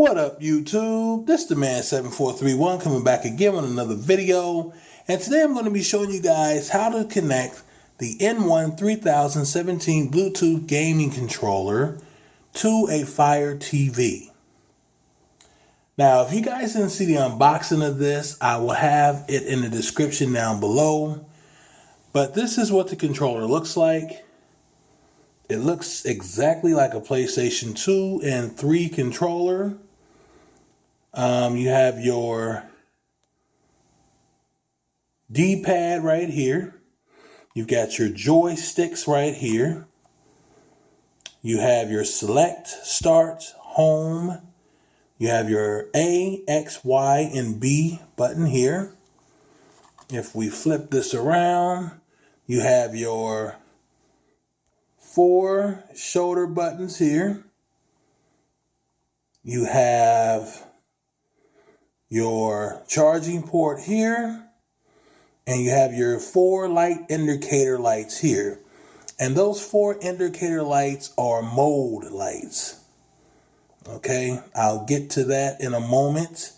What up, YouTube? This is the man 7431 coming back again with another video. And today I'm going to be showing you guys how to connect the N1-3017 Bluetooth gaming controller to a Fire TV. Now, if you guys didn't see the unboxing of this, I will have it in the description down below. But this is what the controller looks like. It looks exactly like a PlayStation 2 and 3 controller. You have your D-pad right here. You've got your joysticks right here. You have your select, start, home. You have your A, X, Y, and B button here. If we flip this around, you have your 4 shoulder buttons here. You have your charging port here, and you have your 4 light indicator lights here. And those 4 indicator lights are mode lights. Okay, I'll get to that in a moment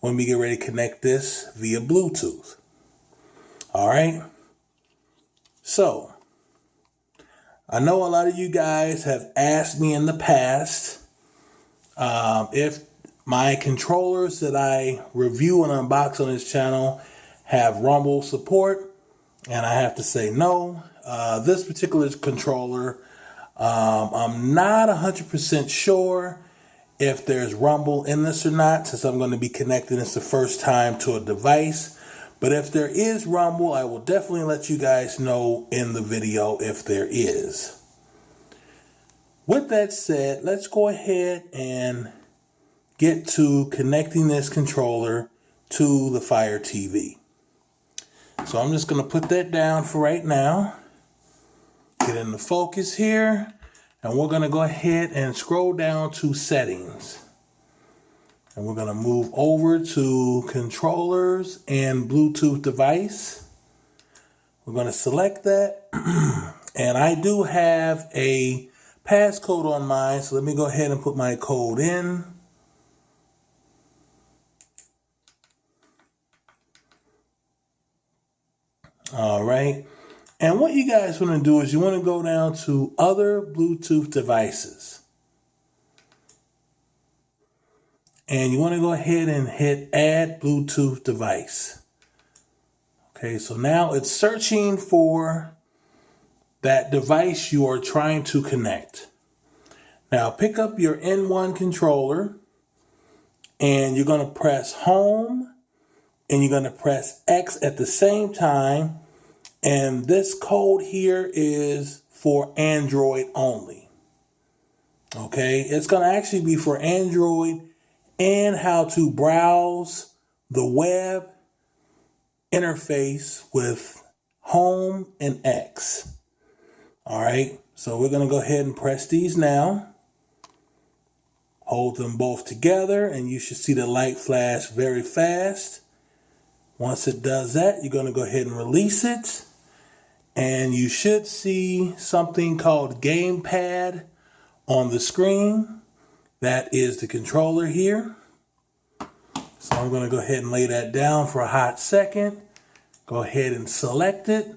when we get ready to connect this via Bluetooth. All right, so I know a lot of you guys have asked me in the past if my controllers that I review and unbox on this channel have rumble support, and I have to say no. This particular controller, I'm not 100% sure if there's rumble in this or not, since I'm going to be connecting this the first time to a device. But if there is rumble, I will definitely let you guys know in the video if there is. With that said, let's go ahead and get to connecting this controller to the Fire TV. So I'm just going to put that down for right now. Get into focus here. And we're going to go ahead and scroll down to settings. And we're going to move over to controllers and Bluetooth device. We're going to select that. And I do have a passcode on mine. So let me go ahead and put my code in. All right. And what you guys want to do is you want to go down to other Bluetooth devices. And you want to go ahead and hit add Bluetooth device. Okay, so now it's searching for that device you are trying to connect. Now pick up your N1 controller and you're going to press home and you're going to press X at the same time. And this code here is for Android only. Okay, it's going to actually be for Android and how to browse the web interface with home and X. All right, so we're going to go ahead and press these now. Hold them both together and you should see the light flash very fast. Once it does that, you're going to go ahead and release it. And you should see something called gamepad on the screen. That is the controller here. So I'm going to go ahead and lay that down for a hot second. Go ahead and select it.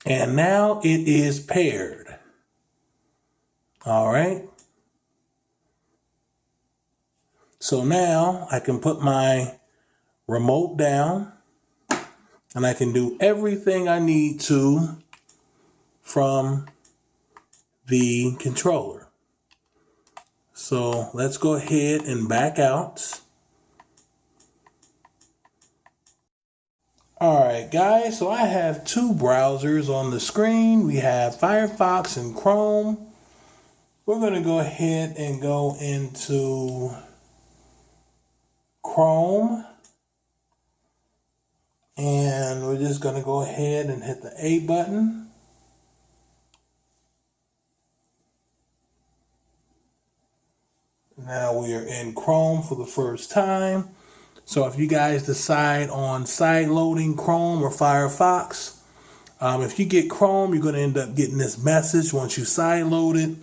And now it is paired. All right. So now I can put my remote down and I can do everything I need to from the controller. So let's go ahead and back out. All right, guys, so I have 2 browsers on the screen. We have Firefox and Chrome. We're going to go ahead and go into Chrome, and we're just going to go ahead and hit the A button. Now we are in Chrome for the first time. So if you guys decide on side loading Chrome or Firefox, If you get Chrome, you're going to end up getting this message once you sideload it.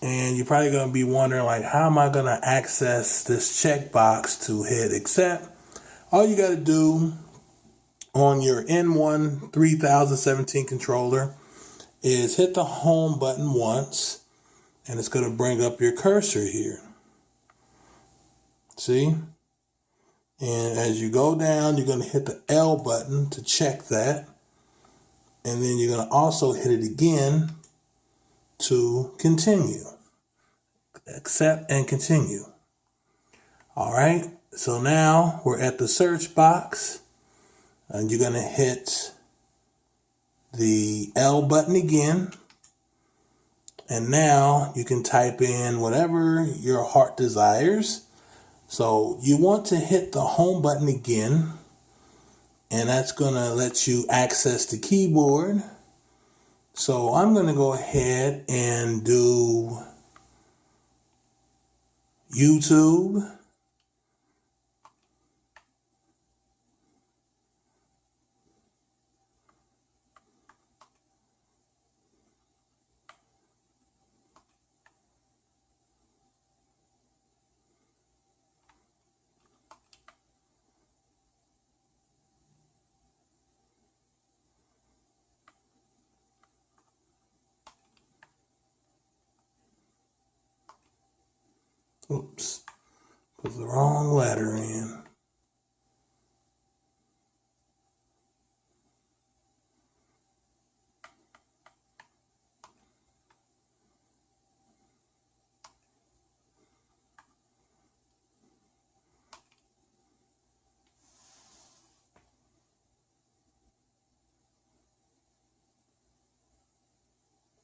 And you're probably going to be wondering, like, how am I going to access this checkbox to hit accept? All you got to do on your N1-3017 controller is hit the home button once, and it's going to bring up your cursor here. See? And as you go down, you're going to hit the L button to check that. And then you're going to also hit it again to continue. Accept and continue. All right. So now we're at the search box, and you're going to hit the L button again. And now you can type in whatever your heart desires. So you want to hit the home button again, and that's going to let you access the keyboard. So I'm going to go ahead and do YouTube. Oops, put the wrong letter in.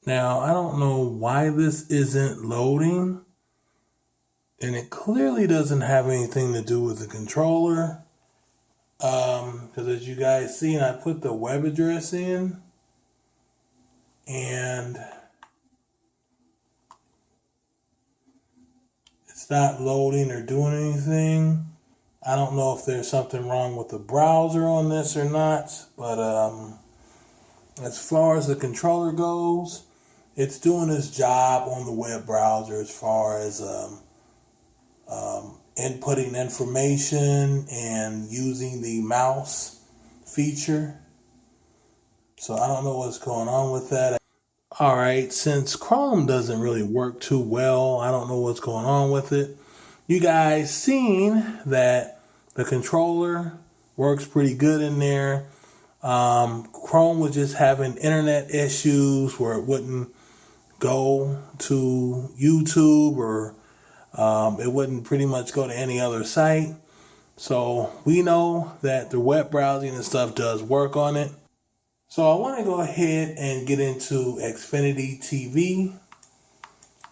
Now, I don't know why this isn't loading, and it clearly doesn't have anything to do with the controller. Because as you guys see, I put the web address in, and it's not loading or doing anything. I don't know if there's something wrong with the browser on this or not, but as far as the controller goes, it's doing its job on the web browser as far as inputting information and using the mouse feature. So I don't know what's going on with that. All right, since Chrome doesn't really work too well, I don't know what's going on with it. You guys seen that the controller works pretty good in there. Chrome was just having internet issues where it wouldn't go to YouTube, or it wouldn't pretty much go to any other site. So we know that the web browsing and stuff does work on it. So I want to go ahead and get into Xfinity TV.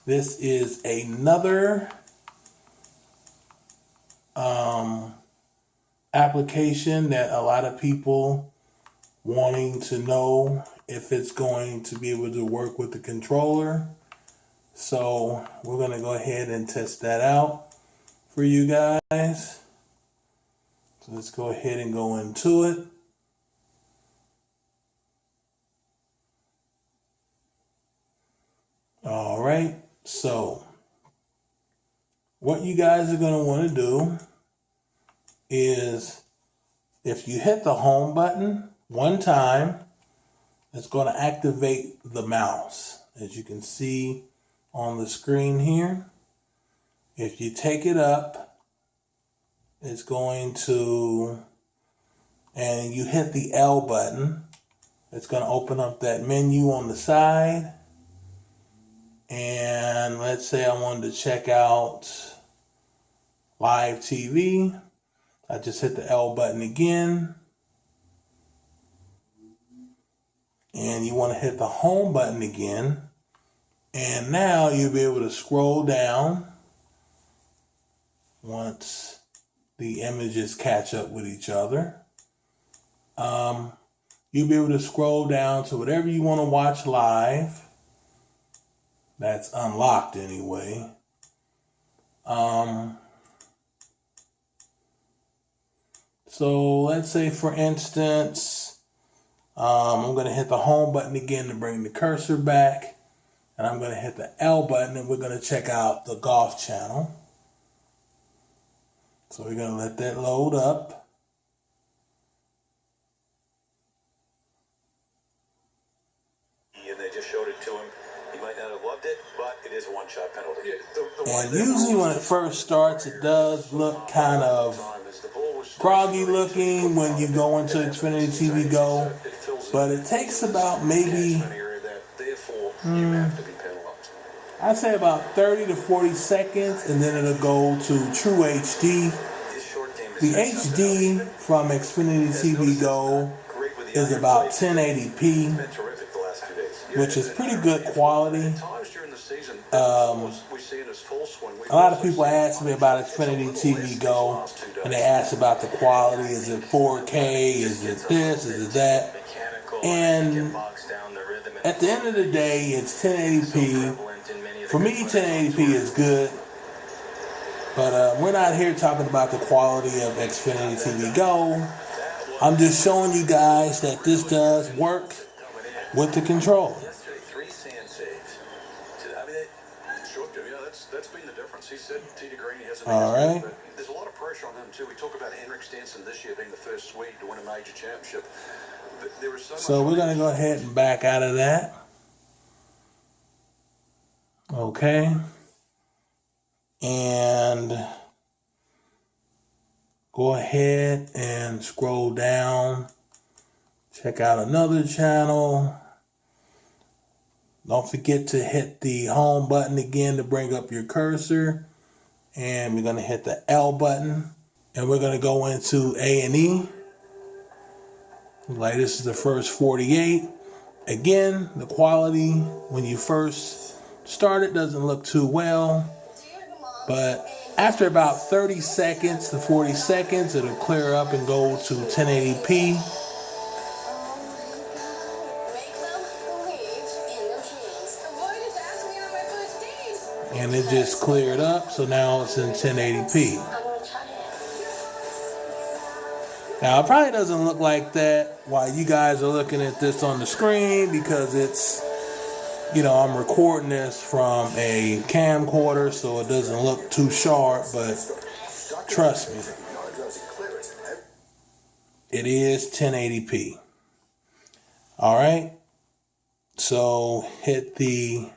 This is another application that a lot of people wanting to know if it's going to be able to work with the controller. So we're going to go ahead and test that out for you guys. So let's go ahead and go into it. All right, so what you guys are going to want to do is, if you hit the home button one time, it's going to activate the mouse, as you can see on the screen here. If you take it up, it's going to, and you hit the L button, it's going to open up that menu on the side. And let's say I wanted to check out live TV. I just hit the L button again. And you want to hit the home button again. And now you'll be able to scroll down once the images catch up with each other. You'll be able to scroll down to whatever you want to watch live. That's unlocked anyway. So let's say, for instance, I'm going to hit the home button again to bring the cursor back. And I'm going to hit the L button and we're going to check out the golf channel. So we're going to let that load up. And they just showed it to him. He might not have loved it, but it is a one-shot penalty. And usually when it first starts, it does look kind of groggy looking when you go into Xfinity TV Go. But it takes about maybe, I'd say about 30 to 40 seconds, and then it'll go to True HD. The HD from Xfinity TV Go is about 1080p, which is pretty good quality. A lot of people ask me about Xfinity TV Go, and they ask about the quality. Is it 4K? Is it this? Is it that? And at the end of the day, it's 1080p. For me, 1080p is good. But we're not here talking about the quality of Xfinity TV Go. I'm just showing you guys that this does work with the controller. All right. There's a lot of pressure on him too. We talk about Henrik Stenson this year being the first Swede to win a major championship. So we're going to go ahead and back out of that. Okay. And go ahead and scroll down. Check out another channel. Don't forget to hit the home button again to bring up your cursor. And we're going to hit the L button. And we're going to go into A&E. Like this is the first 48. Again, the quality when you first start it doesn't look too well. But after about 30 seconds to 40 seconds, it'll clear up and go to 1080p. And it just cleared up, so now it's in 1080p. Now, it probably doesn't look like that while you guys are looking at this on the screen because it's, you know, I'm recording this from a camcorder, so it doesn't look too sharp, but trust me, it is 1080p. All right, so hit the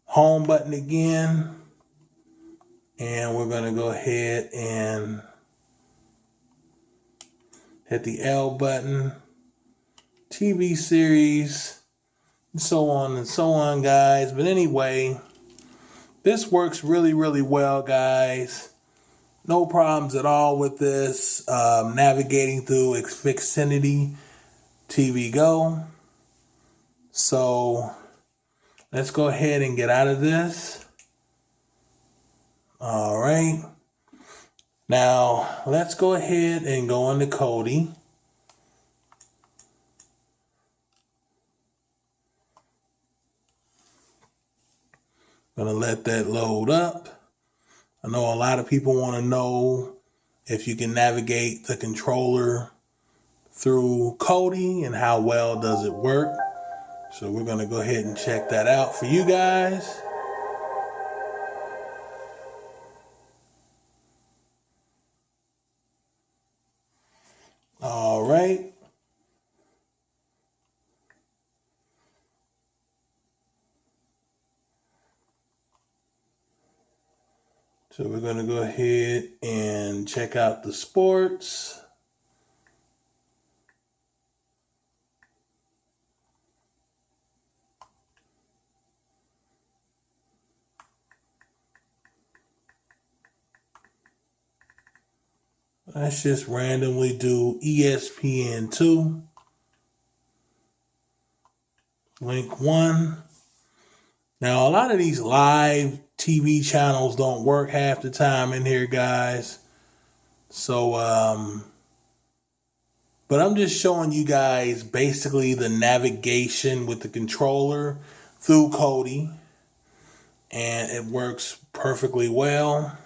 home button again, and we're going to go ahead and hit the L button, TV series, and so on, guys. But anyway, this works really, really well, guys. No problems at all with this. Navigating through Xfinity TV Go. So let's go ahead and get out of this. All right. Now, let's go ahead and go into Kodi. Gonna let that load up. I know a lot of people want to know if you can navigate the controller through Kodi and how well does it work. So we're gonna go ahead and check that out for you guys. All right. So we're going to go ahead and check out the sports. Let's just randomly do ESPN2. Link 1. Now, a lot of these live TV channels don't work half the time in here, guys. So, but I'm just showing you guys basically the navigation with the controller through Kodi. And it works perfectly well.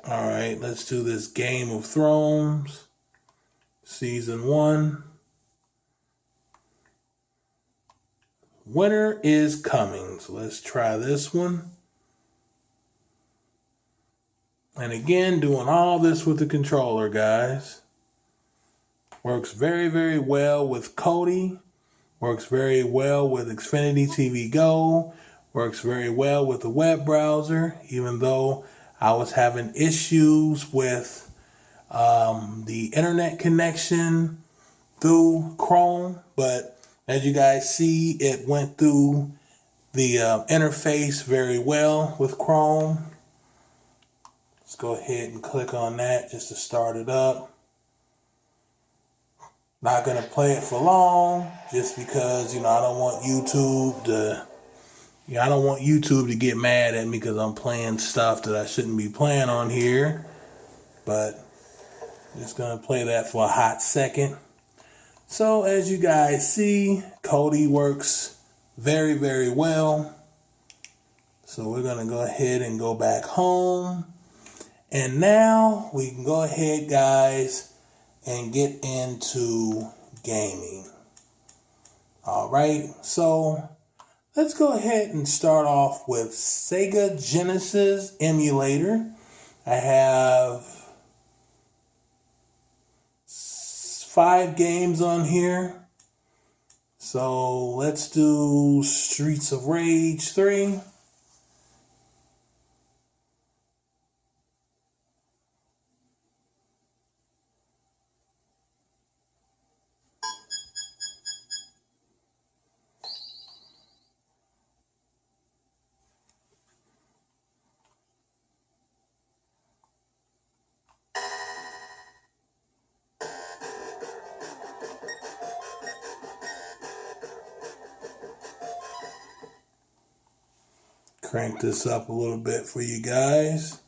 All right, let's do this Game of Thrones, Season 1. Winter is coming. So let's try this one. And again, doing all this with the controller, guys. Works very, very well with Kodi. Works very well with Xfinity TV Go. Works very well with the web browser, even though I was having issues with the internet connection through Chrome. But as you guys see, it went through the interface very well with Chrome. Let's go ahead and click on that just to start it up. Not going to play it for long just because, I don't want YouTube to get mad at me because I'm playing stuff that I shouldn't be playing on here. But just going to play that for a hot second. So as you guys see, Kodi works very, very well. So we're going to go ahead and go back home. And now we can go ahead, guys, and get into gaming. All right, so let's go ahead and start off with Sega Genesis Emulator. I have 5 games on here. So let's do Streets of Rage 3. Crank this up a little bit for you guys.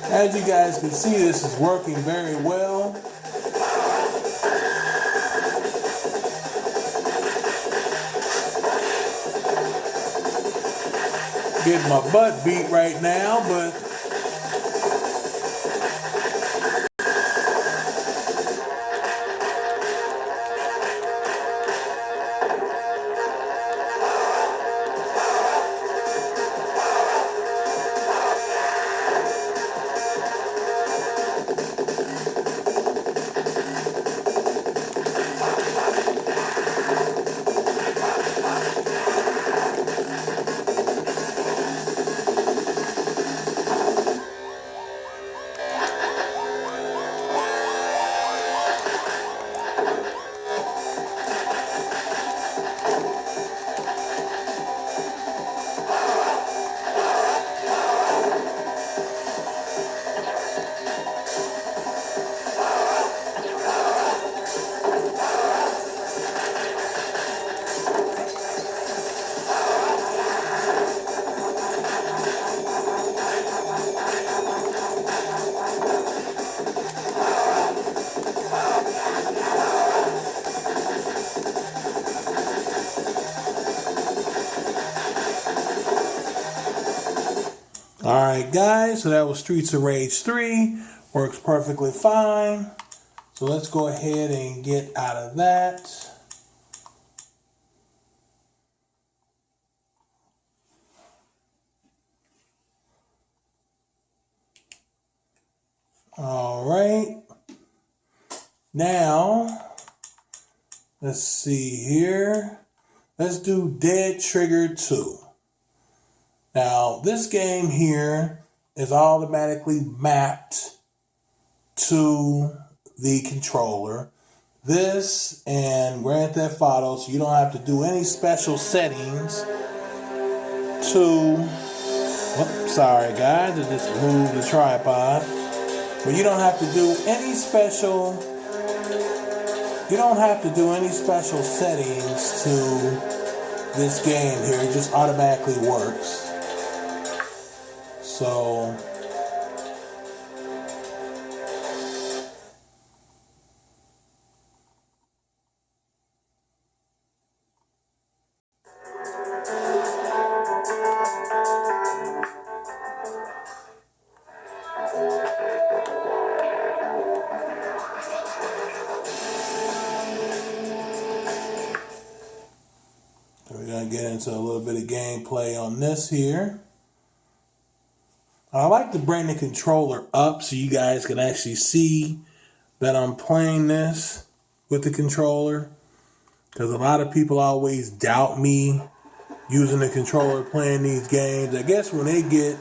As you guys can see, this is working very well. Getting my butt beat right now, but alright guys, so that was Streets of Rage 3. Works perfectly fine. So let's go ahead and get out of that. Alright. Now, let's see here. Let's do Dead Trigger 2. Now, this game here is automatically mapped to the controller. This and Grand Theft Auto, so you don't have to do any special settings to... Whoops, sorry guys, I just moved the tripod. But you don't have to do any special... You don't have to do any special settings to this game here. It just automatically works. So... we're going to get into a little bit of gameplay on this here. I like to bring the controller up so you guys can actually see that I'm playing this with the controller. Because a lot of people always doubt me using the controller playing these games. I guess when they get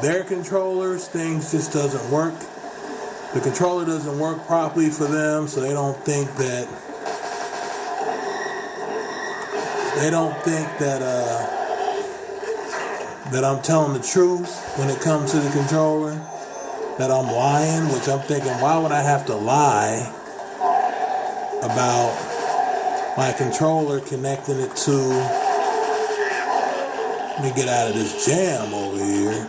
their controllers, things just doesn't work. The controller doesn't work properly for them, so they don't think that that I'm telling the truth when it comes to the controller, that I'm lying, which I'm thinking, why would I have to lie about my controller connecting it to... Let me get out of this jam over here.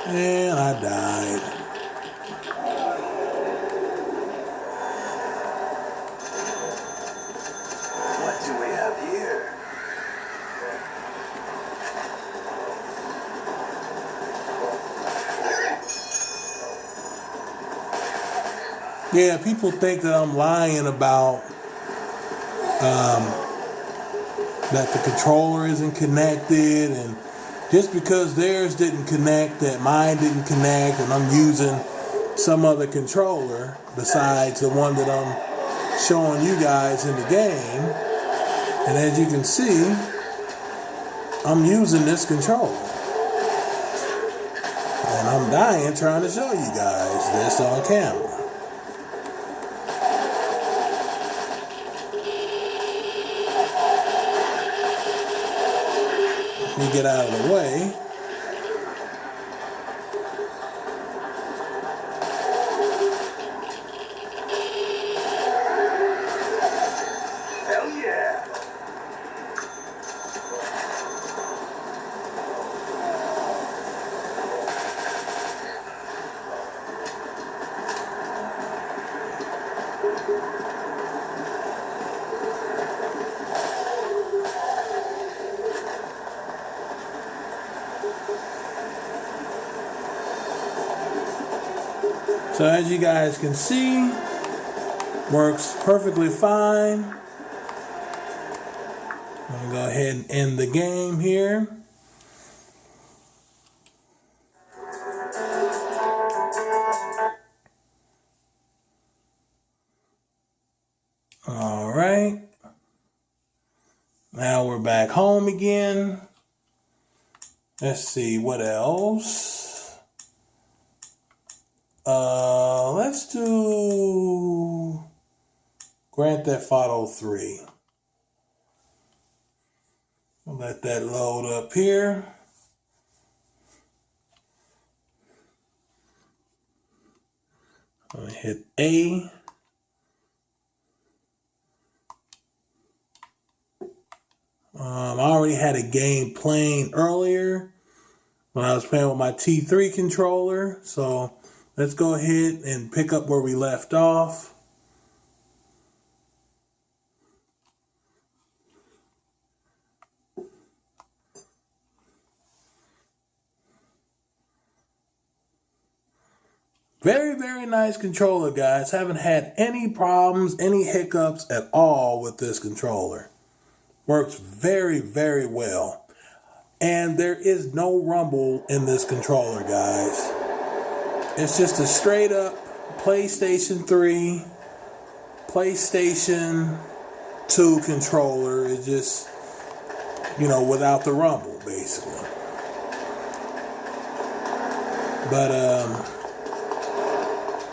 And I died. What do we have here? Yeah, people think that I'm lying about that the controller isn't connected, and just because theirs didn't connect, that mine didn't connect, and I'm using some other controller besides the one that I'm showing you guys in the game. And as you can see, I'm using this controller. And I'm dying trying to show you guys this on camera. Let me get out of the way. Hell yeah! So as you guys can see, works perfectly fine. I'm going to go ahead and end the game here. All right. Now we're back home again. Let's see what else. Let's do Grand Theft Auto 3. I'll let that load up here. I'm gonna hit A. I already had a game playing earlier when I was playing with my T3 controller, so let's go ahead and pick up where we left off. Very, very nice controller, guys. Haven't had any problems, any hiccups at all with this controller. Works very, very well. And there is no rumble in this controller, guys. It's just a straight up PlayStation 3, PlayStation 2 controller. It just, without the rumble, basically. But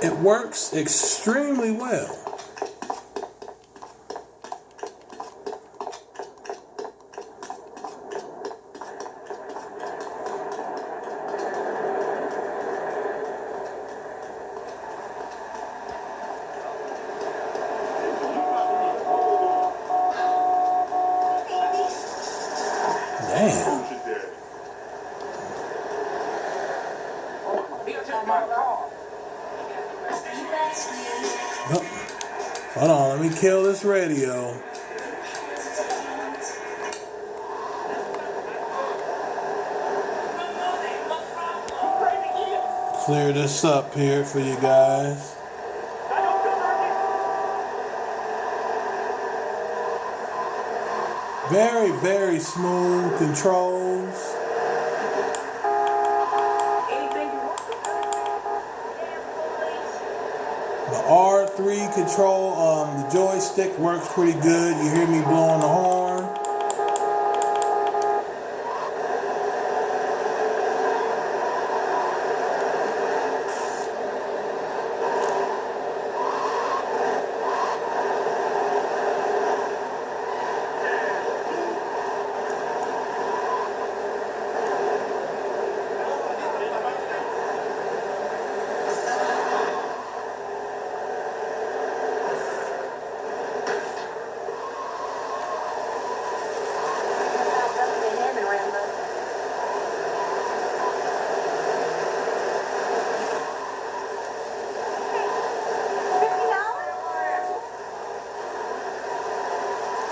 it works extremely well. Damn. Oh, hold on, let me kill this radio. Clear this up here for you guys. Very, very smooth controls. The R3 control, the joystick works pretty good. You hear me blowing the horn.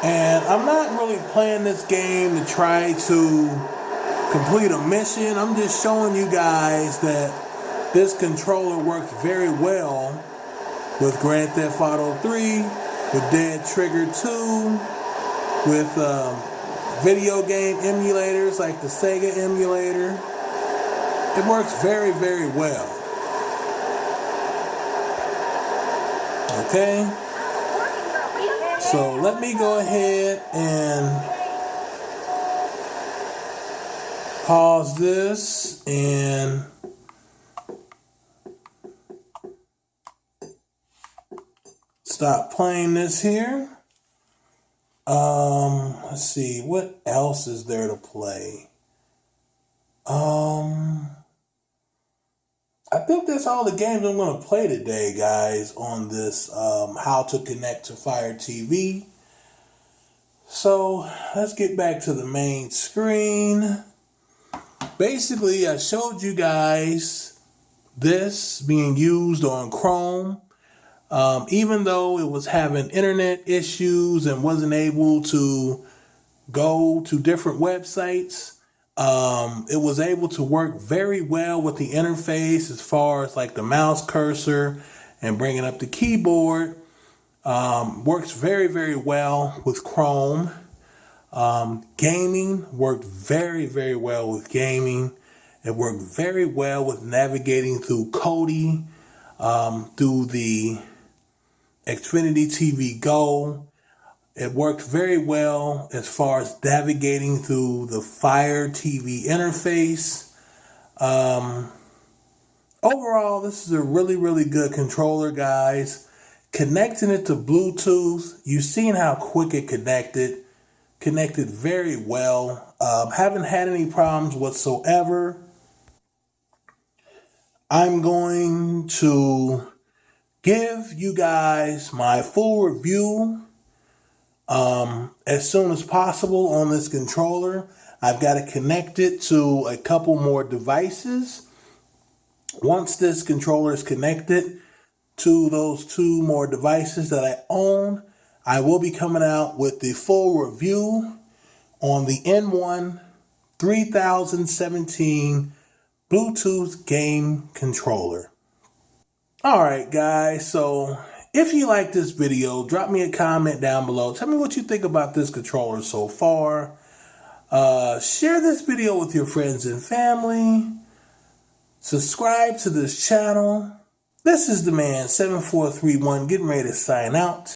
And I'm not really playing this game to try to complete a mission. I'm just showing you guys that this controller works very well with Grand Theft Auto 3, with Dead Trigger 2, with video game emulators like the Sega emulator. It works very, very well. Okay? So let me go ahead and pause this and stop playing this here. Let's see, what else is there to play? I think that's all the games I'm going to play today, guys, on this how to connect to Fire TV. So let's get back to the main screen. Basically, I showed you guys this being used on Chrome. Even though it was having internet issues and wasn't able to go to different websites, it was able to work very well with the interface as far as like the mouse cursor and bringing up the keyboard. Works very, very well with Chrome. Gaming worked very, very well with gaming. It worked very well with navigating through Kodi, through the Xfinity TV Go. It worked very well as far as navigating through the Fire TV interface. Overall, this is a really, really good controller, guys. Connecting it to Bluetooth, you've seen how quick it connected. Connected very well. Haven't had any problems whatsoever. I'm going to give you guys my full review as soon as possible on this controller. I've got to connect it to a couple more devices. Once this controller is connected to those two more devices that I own, I will be coming out with the full review on the N1-3017 Bluetooth game controller. Alright guys, so if you like this video, drop me a comment down below. Tell me what you think about this controller so far. Share this video with your friends and family. Subscribe to this channel. This is the man 7431 getting ready to sign out.